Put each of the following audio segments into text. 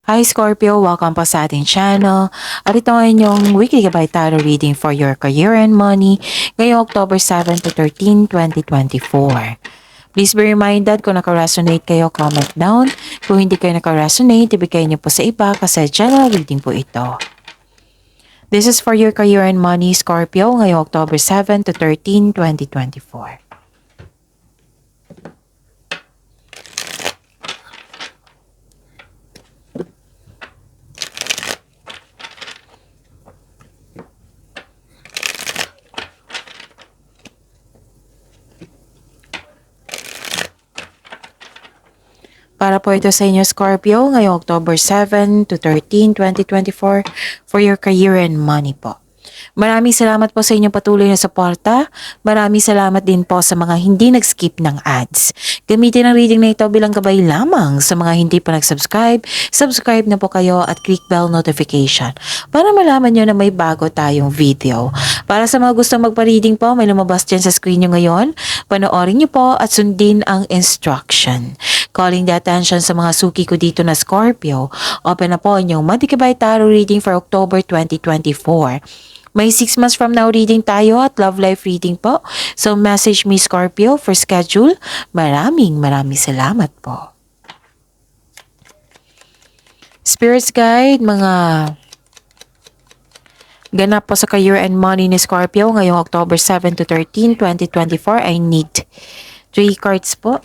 Hi Scorpio, welcome po sa ating channel. At ito ang inyong weekly gabay tarot reading for your career and money ngayong October 7 to 13, 2024. Please be reminded kung naka-resonate kayo, comment down. Kung hindi kayo naka-resonate, ibigay niyo po sa iba kasi general reading po ito. This is for your career and money, Scorpio, ngayong October 7 to 13, 2024. Para po ito sa inyo, Scorpio, ngayong October 7 to 13, 2024 for your career and money po. Maraming salamat po sa inyong patuloy na suporta. Maraming salamat din po sa mga hindi nag-skip ng ads. Gamitin ang reading na ito bilang gabay lamang sa mga hindi pa nag-subscribe. Subscribe na po kayo at click bell notification para malaman nyo na may bago tayong video. Para sa mga gustong magpa-reading po, may lumabas dyan sa screen nyo ngayon. Panoorin nyo po at sundin ang instruction. Calling the attention sa mga suki ko dito na Scorpio. Open na po inyong Madikabay Tarot reading for October 2024. May 6 months from now reading tayo at love life reading po. So message me Scorpio for schedule. Maraming salamat po. Spirits Guide, mga ganap po sa career and money ni Scorpio ngayong October 7 to 13, 2024. I need 3 cards po.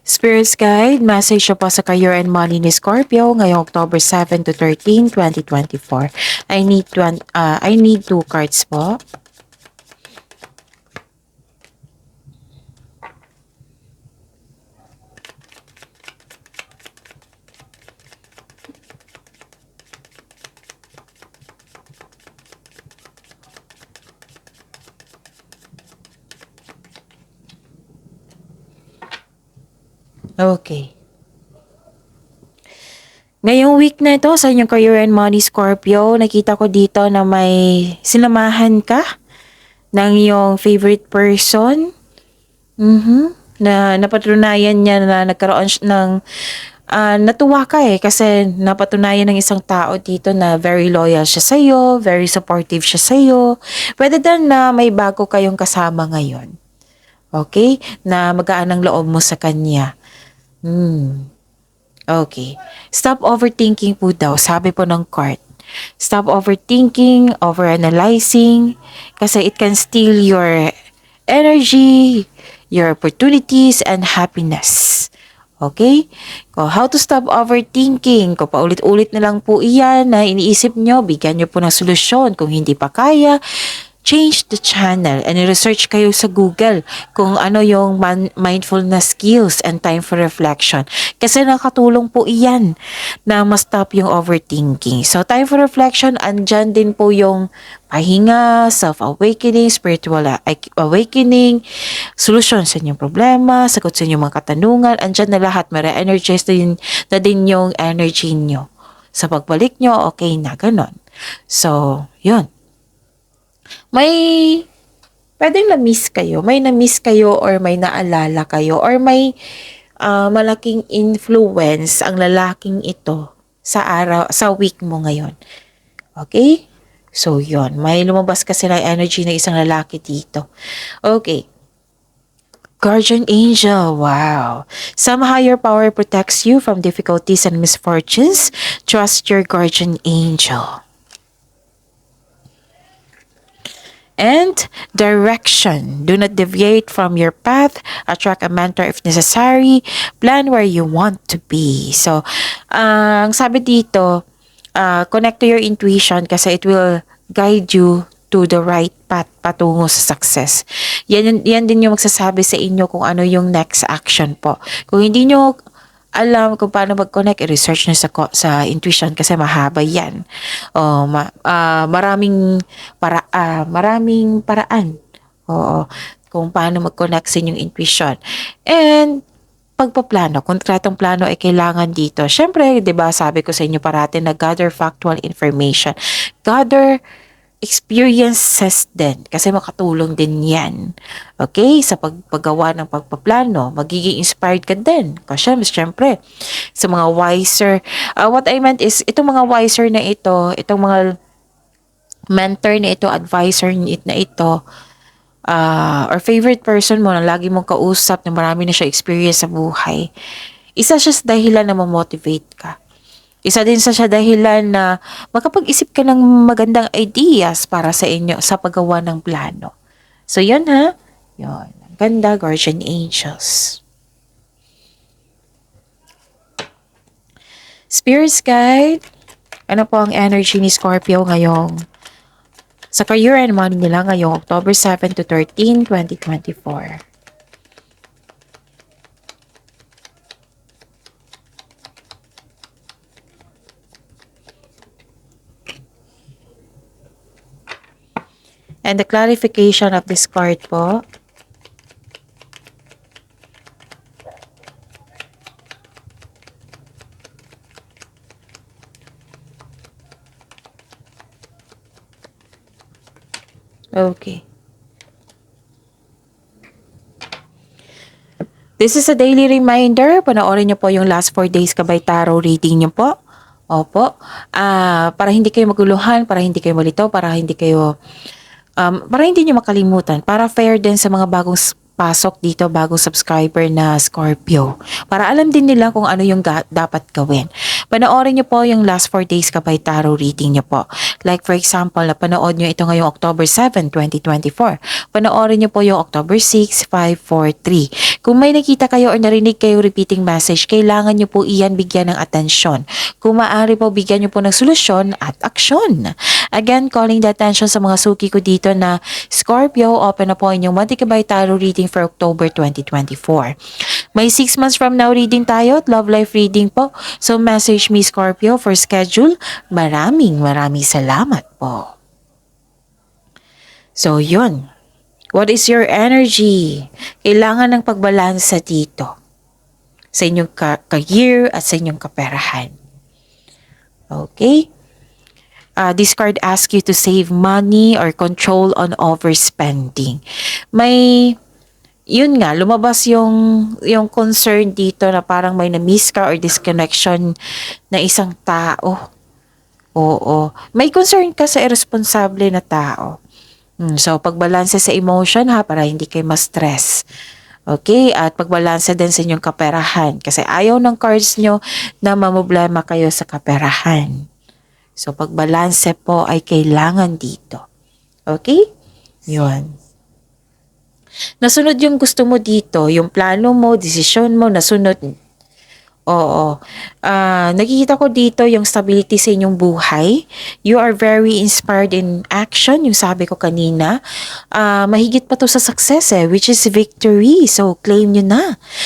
Spirits Guide, message po sa career and money ni Scorpio ngayong October 7 to 13, 2024. I need 2 cards po. Okay. Ngayong week na ito sa inyong career and money, Scorpio, nakita ko dito na may sinamahan ka ng iyong favorite person. Na napatunayan niya na nagkaroon ng natuwa ka kasi napatunayan ng isang tao dito na very loyal siya sa iyo, very supportive siya sa iyo. Pwede din na may bago kayong kasama ngayon. Okay? Na magaan ang loob mo sa kanya. Okay. Stop overthinking po daw, sabi po ng card. Stop overthinking, overanalyzing, kasi it can steal your energy, your opportunities, and happiness. Okay? How to stop overthinking? Kung paulit-ulit na lang po iyan na iniisip nyo, bigyan nyo po ng solusyon. Kung hindi pa kaya, change the channel and research kayo sa Google kung ano yung mindfulness skills and time for reflection. Kasi nakatulong po iyan na ma-stop yung overthinking. So, time for reflection, andyan din po yung pahinga, self-awakening, spiritual awakening, solusyon sa inyong problema, sagot sa inyong mga katanungan, andyan na lahat, ma-re-energize na din yung energy nyo. Sa pagbalik nyo, okay na, ganon. So, yun. May pwedeng na-miss kayo, or may naalala kayo, or may malaking influence ang lalaking ito sa week mo ngayon. Okay? So, yon. May lumabas kasi ng energy ng isang lalaki dito. Okay. Guardian Angel, wow. Some higher power protects you from difficulties and misfortunes. Trust your Guardian Angel. and direction. Do not deviate from your path. Attract a mentor if necessary. Plan where you want to be. So, ang sabi dito, connect to your intuition kasi it will guide you to the right path patungo sa success. Yan din yung magsasabi sa inyo kung ano yung next action po. Kung hindi nyo alam kung paano mag-connect, i-research nyo sa intuition kasi mahaba yan. Maraming paraan. Oo, kung paano mag-connect sa inyong intuition. And pagpaplano, kontratong plano ay kailangan dito. Syempre, 'di ba, sabi ko sa inyo parati na gather factual information. Gather experiences din kasi makatulong din 'yan. Okay? Sa paggawa ng pagpaplano, magiging inspired ka din. Kasi syempre, sa mga wiser, what I meant is itong mga wiser na ito, itong mga mentor na ito, advisor na ito, or favorite person mo na lagi mong kausap na marami na siya experience sa buhay, isa siya sa dahilan na ma-motivate ka. Isa din sa siya dahilan na makapag-isip ka ng magandang ideas para sa inyo sa paggawa ng plano. So, yun ha. Yun. Ganda, guardian angels. Spirits guide. Ano po ang energy ni Scorpio ngayong sa career and money nila ngayong October 7 to 13, 2024. And the clarification of this card po. Okay. This is a daily reminder. Panoorin niyo po yung last 4 days Kabay Tarot reading niyo po. Opo. Para hindi kayo maguluhan, para hindi kayo malito, para hindi niyo makalimutan. Para fair din sa mga bagong pasok dito, bagong subscriber na Scorpio. Para alam din nila kung ano yung dapat gawin. Panoorin niyo po yung last 4 days Kabay Tarot reading niyo po. Like for example, napanood niyo ito ngayong October 7, 2024. Panoorin niyo po yung October 6, 5, 4, 3. Kung may nakita kayo or narinig kayo repeating message, kailangan niyo po iyan bigyan ng atensyon. Kung maaari po, bigyan niyo po ng solusyon at aksyon. Again, calling the attention sa mga suki ko dito na Scorpio, open na po inyong Monthly Kabay Tarot reading for October 2024. May 6 months from now reading tayo at love life reading po. So message me Scorpio for schedule. Maraming salamat po. So yun. What is your energy? Kailangan ng pagbalansa dito sa inyong career at sa inyong kaperahan. Okay? This card asks you to save money or control on overspending. Yun nga, lumabas yung concern dito na parang may na-miss ka or disconnection na isang tao. Oo. May concern ka sa irresponsible na tao. So, pagbalanse sa emotion ha, para hindi kayo ma-stress. Okay? At pagbalanse din sa inyong kaperahan. Kasi ayaw ng cards nyo na mamoblema kayo sa kaperahan. So, pagbalanse po ay kailangan dito. Okay? Yun. Nasunod yung gusto mo dito, yung plano mo, desisyon mo, nasunod. Oo. Nakikita ko dito yung stability sa inyong buhay. You are very inspired in action, yung sabi ko kanina. Mahigit pa to sa success which is victory. So, claim nyo na,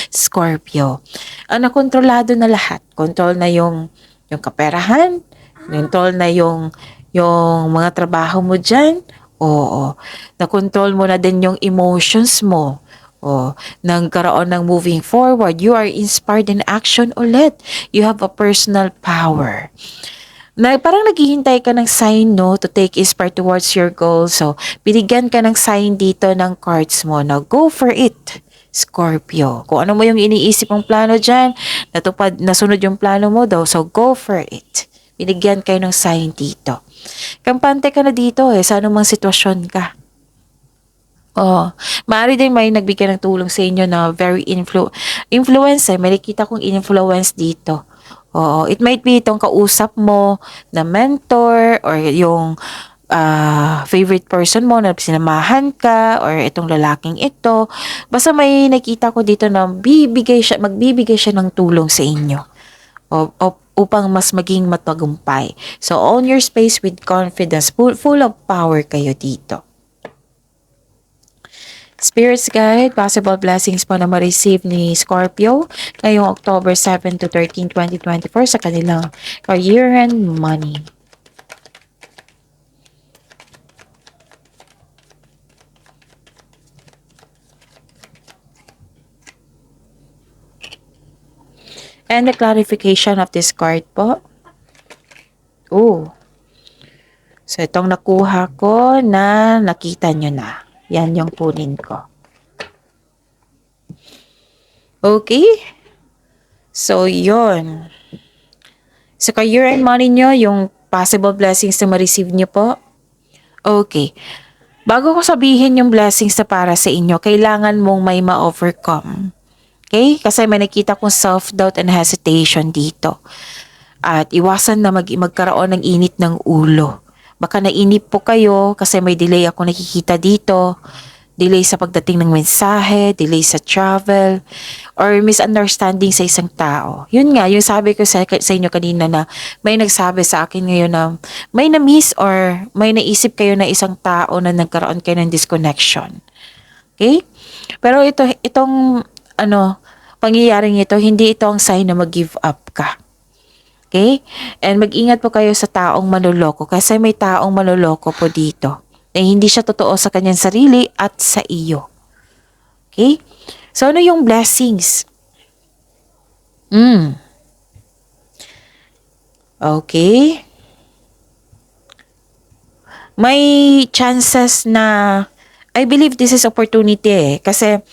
Scorpio. Nakontrolado na lahat. Control na yung kaperahan, control na yung mga trabaho mo dyan. Oo. Na-control mo na din yung emotions mo. Nagkaroon ng moving forward. You are inspired in action ulit. You have a personal power. Parang naghihintay ka ng sign, no, to take inspired towards your goal. So, binigyan ka ng sign dito ng cards mo. Now, go for it, Scorpio. Kung ano mo yung iniisip mong plano dyan, nasunod yung plano mo daw. So, go for it. Binigyan kayo ng sign dito. Kampante ka na dito sa anumang sitwasyon ka. Maaari din may nagbigay ng tulong sa inyo na very influence. May nakita kong influence dito. It might be itong kausap mo na mentor or yung favorite person mo na sinamahan ka or itong lalaking ito. Basta may nakita ko dito na magbibigay siya ng tulong sa inyo upang mas maging matagumpay. So, own your space with confidence. Full of power kayo dito. Spirits Guide, possible blessings po na ma-receive ni Scorpio ngayong October 7 to 13, 2024 sa kanilang career and money. And the clarification of this card po. Oh. So, itong nakuha ko na nakita nyo na. Yan yung kunin ko. Okay. So, yun. So, career and money nyo, yung possible blessings na ma-receive nyo po. Okay. Bago ko sabihin yung blessings na para sa inyo, kailangan mong may ma-overcome. Okay? Kasi may nakita kong self-doubt and hesitation dito. At iwasan na magkaroon ng init ng ulo. Baka nainip po kayo kasi may delay ako nakikita dito. Delay sa pagdating ng mensahe, delay sa travel, or misunderstanding sa isang tao. Yun nga, yung sabi ko sa inyo kanina na may nagsabi sa akin ngayon na may na-miss or may naisip kayo na isang tao na nagkaroon kayo ng disconnection. Okay? Pero itong pangyayaring ito, hindi ito ang sign na mag-give up ka. Okay? And mag-ingat po kayo sa taong manloloko kasi may taong manloloko po dito. Na hindi siya totoo sa kanyang sarili at sa iyo. Okay? So, ano yung blessings? Okay. May chances na, I believe this is opportunity kasi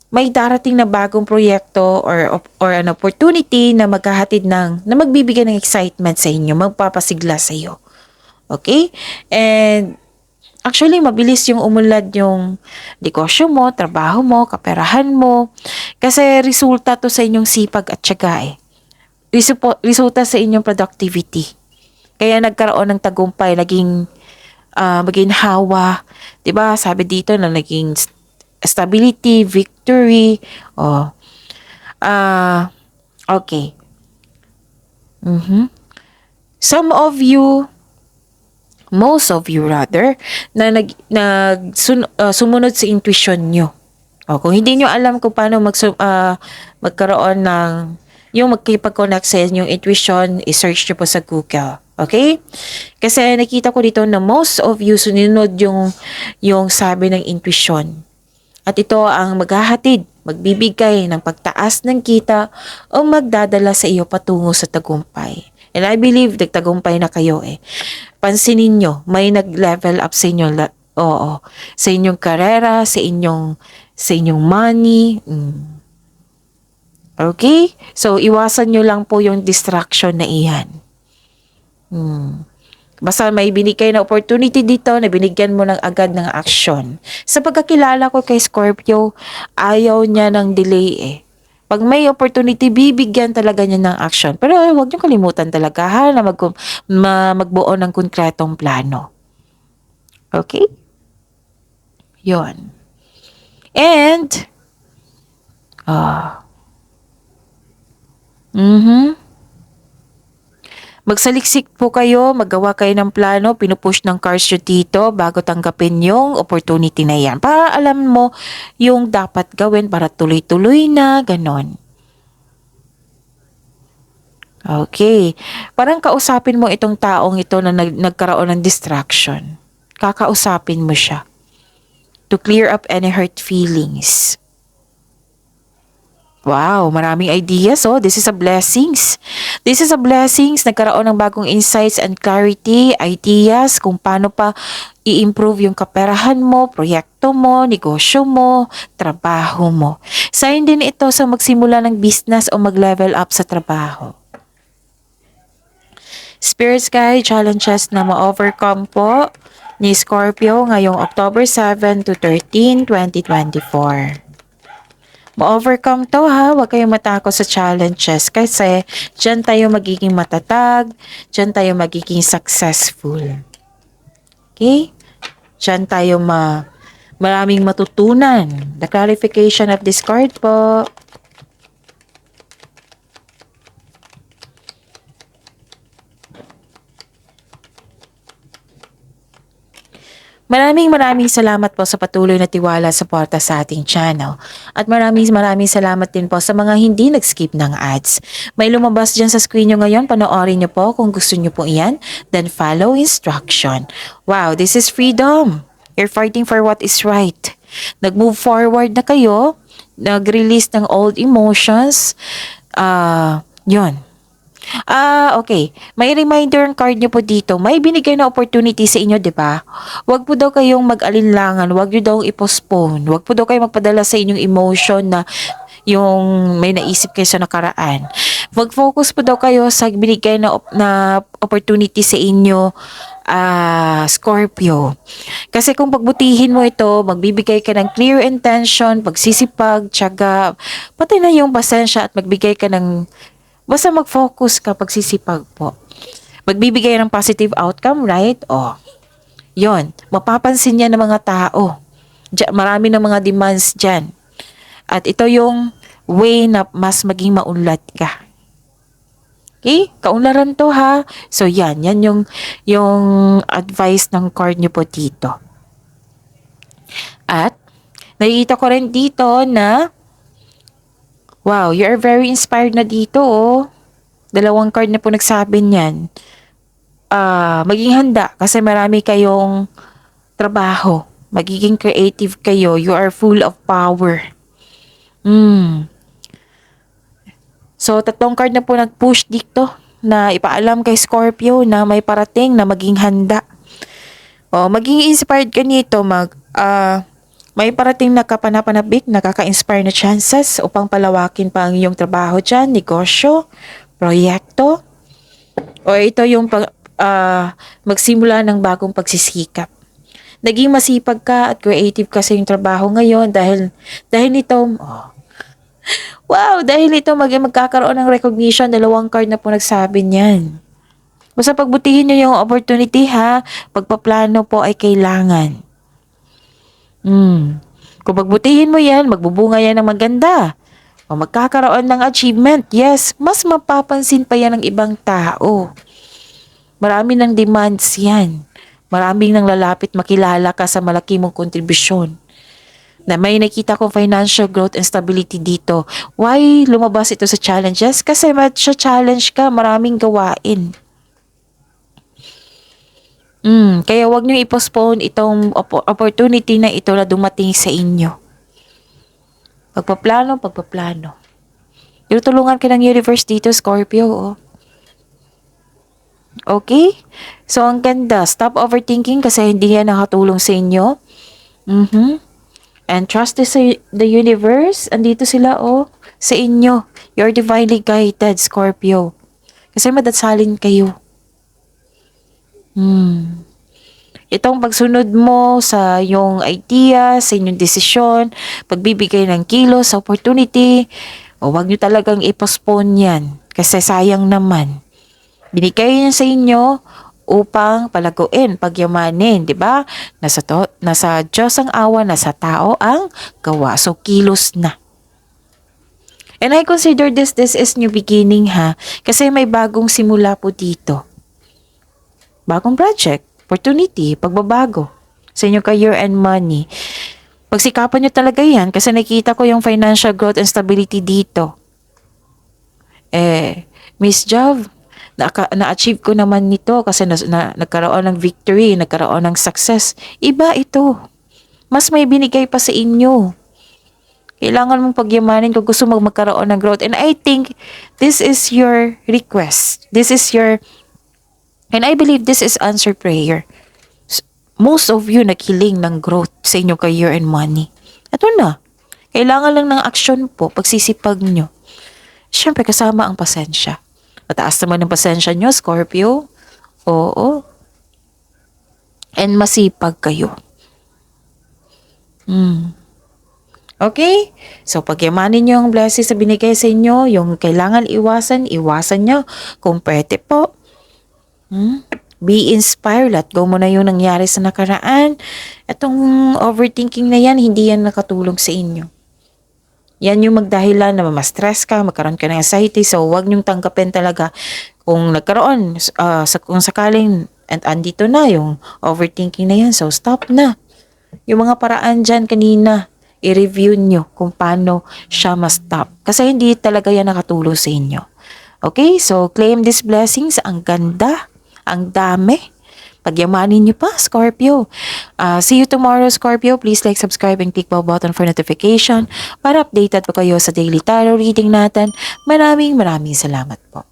may darating na bagong proyekto or an opportunity na maghahatid na magbibigay ng excitement sa inyo, magpapasigla sa iyo. Okay? And actually, mabilis yung umunlad yung negosyo mo, trabaho mo, kaperahan mo. Kasi resulta to sa inyong sipag at tiyaga eh. Resulta sa inyong productivity. Kaya nagkaroon ng tagumpay, naging maginhawa. Diba? Sabi dito na naging stability, victory. Okay. Some of you, most of you rather, na sumunod sa intuition nyo. Kung hindi nyo alam kung paano magkaroon ng yung magkipag-connect sa inyong intuition, i-search nyo po sa Google. Okay? Kasi nakita ko dito na most of you sunod yung sabi ng intuition. At ito ang maghahatid, magbibigay ng pagtaas ng kita o magdadala sa iyo patungo sa tagumpay. And I believe nagtagumpay na kayo eh. Pansinin nyo, may nag-level up sa inyo. Sa inyong karera, sa inyong money. Okay? So, iwasan nyo lang po yung distraction na iyan. Basta may binigay na opportunity dito na binigyan mo ng agad ng action. Sa pagkakilala ko kay Scorpio, ayaw niya ng delay eh. Pag may opportunity, bibigyan talaga niya ng action. Pero huwag niyo kalimutan talaga ha, na magbuo ng konkretong plano. Okay? Yon. And, magsaliksik po kayo, maggawa kayo ng plano, pinupush ng cards nyo dito bago tanggapin yung opportunity na yan. Para alam mo yung dapat gawin para tuloy-tuloy na, ganon. Okay. Parang kausapin mo itong taong ito na nagkaroon ng distraction. Kakausapin mo siya to clear up any hurt feelings. Wow, maraming ideas. This is a blessings. This is a blessings. Nagkaroon ng bagong insights and clarity, ideas kung paano pa i-improve yung kaperahan mo, proyekto mo, negosyo mo, trabaho mo. Sign din ito sa magsimula ng business o mag-level up sa trabaho. Spirits Guide, challenges na ma-overcome po ni Scorpio ngayong October 7 to 13, 2024. Ma-overcome to ha, huwag kayong matakot sa challenges kasi dyan tayo magiging matatag, dyan tayo magiging successful. Okay? Diyan tayo maraming matutunan. The clarification of this card po. Maraming salamat po sa patuloy na tiwala sa suporta sa ating channel. At maraming salamat din po sa mga hindi nag-skip ng ads. May lumabas dyan sa screen nyo ngayon, panoorin nyo po kung gusto nyo po iyan, then follow instruction. Wow, this is freedom. You're fighting for what is right. Nag-move forward na kayo, nag-release ng old emotions, yun. Okay. May reminder ang card niyo po dito. May binigay na opportunity sa inyo, di ba? Huwag po daw kayong mag-alinlangan. Huwag niyo daw i-postpone. Huwag po daw kayong magpadala sa inyong emotion na yung may naisip kayo sa nakaraan. Mag-focus po daw kayo sa binigay na opportunity sa inyo, Scorpio. Kasi kung pagbutihin mo ito, magbibigay ka ng clear intention, pagsisipag, tiyaga, pati na yung pasensya at magbigay ka ng basta mag-focus ka pagsisipag po. Magbibigay ng positive outcome, right? Yon. Mapapansin niya ng mga tao. Marami ng mga demands dyan. At ito yung way na mas maging maunlad ka. Okay? Kaunlaran to ha. So yan yung advice ng card niyo po dito. At nakikita ko rin dito na wow, you are very inspired na dito, oh. Dalawang card na po nagsabi niyan. Maging handa kasi marami kayong trabaho. Magiging creative kayo. You are full of power. So, tatlong card na po nag-push dito na ipaalam kay Scorpio na may parating na maging handa. Maging inspired ka nito, may parating na kapanapanabik, nakaka-inspire na chances upang palawakin pa ang iyong trabaho dyan, negosyo, proyekto. Ito yung magsimula ng bagong pagsisikap. Naging masipag ka at creative ka sa iyong trabaho ngayon dahil nito, dahil ito magkakaroon ng recognition, dalawang card na po nagsabi niyan. Basta pagbutihin nyo yung opportunity ha, pagpaplano po ay kailangan. Kung pagbutihin mo yan, magbubunga yan ng maganda. O magkakaroon ng achievement, yes, mas mapapansin pa yan ng ibang tao. Marami ng demands yan. Maraming nang lalapit makilala ka sa malaki mong kontribusyon. Na may nakita ko financial growth and stability dito. Why lumabas ito sa challenges? Kasi challenge ka, maraming gawain. Kaya wag niyo i-postpone itong opportunity na ito na dumating sa inyo. Pagpaplano. Tinutulungan ka ng universe dito, Scorpio. Okay? So, ang ganda. Stop overthinking kasi hindi yan nakatulong sa inyo. And trust the universe. Andito sila, sa inyo. You're divinely guided, Scorpio. Kasi madasalin kayo. Itong pagsunod mo sa yung idea, sa inyong desisyon, pagbibigay ng kilos, opportunity, wag nyo talagang i-postpone yan. Kasi sayang naman. Binigay yan sa inyo upang palaguin, pagyamanin, di ba? Nasa Diyos ang awa, nasa tao ang gawa. So, kilos na. And I consider this is new beginning ha. Kasi may bagong simula po dito. Bagong project, opportunity, pagbabago sa inyong career and money. Pagsikapan nyo talaga yan kasi nakita ko yung financial growth and stability dito. Miss Jav, na-achieve ko naman nito kasi nagkaroon ng victory, nagkaroon ng success. Iba ito. Mas may binigay pa sa inyo. Kailangan mong pagyamanin kung gusto mo magkaroon ng growth. And I think this is your request. And I believe this is answer prayer. Most of you naghiling ng growth sa inyong career and money. Ito na. Kailangan lang ng action po, pagsisipag nyo. Siyempre, kasama ang pasensya. Mataas naman ang pasensya nyo, Scorpio. Oo. And masipag kayo. Okay? So, pagyamanin nyo ang blessings na binigay sa inyo, yung kailangan iwasan nyo. Kung pwede po. Be inspired. Let go mo na yung nangyari sa nakaraan. Itong overthinking na yan, hindi yan nakatulong sa inyo. Yan yung magdahilan na ma-stress ka, magkaroon ka ng anxiety. So, huwag niyong tanggapin talaga kung nagkaroon, kung sakaling andito na yung overthinking na yan. So, stop na. Yung mga paraan dyan kanina, i-review nyo kung paano siya ma-stop. Kasi hindi talaga yan nakatulong sa inyo. Okay? So, claim these blessings. Ang ganda. Ang dami. Pagyamanin nyo pa, Scorpio. See you tomorrow, Scorpio. Please like, subscribe, and click bell button for notification para updated po kayo sa daily tarot reading natin. Maraming salamat po.